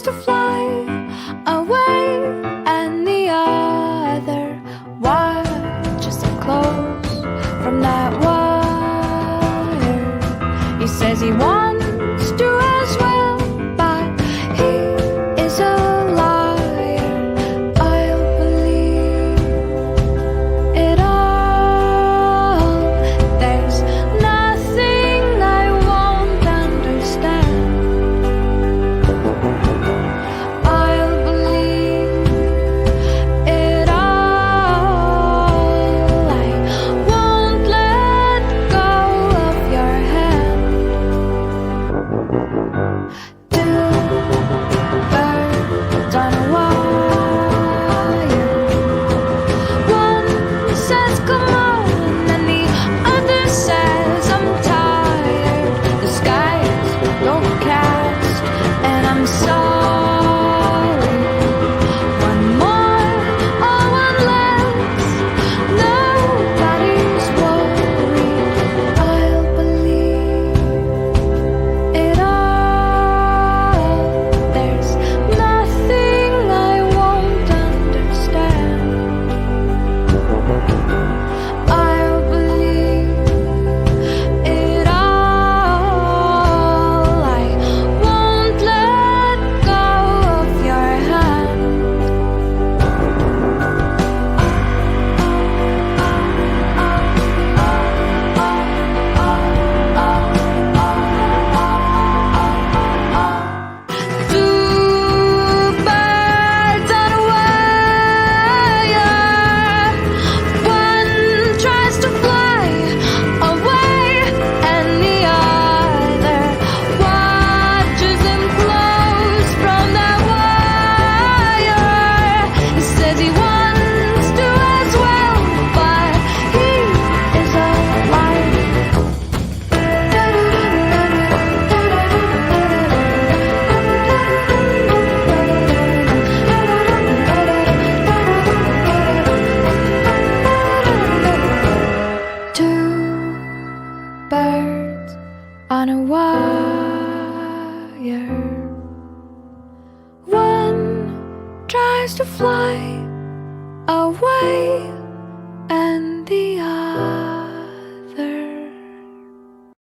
to fly away, and the other watches it close from that wire. He says he wants to as well, but he is a liar. I'll believe it all. There's nothing I won't understand. I'll believe it all. I won't let go of your hand. Two birds on a wire. One says come on, and the other says I'm tired. The sky's overcast, and I'm sorry. One more or one less, nobody's worried. I'll believe it all. There's nothing I won't understand. I'll believe it all. I won't let go of your hand. Two birds on a wire. One tries to fly away, and the other watches him close from that wire. He says he wants to as well, but he is a liar. Two birds on a wire. One tries to fly away,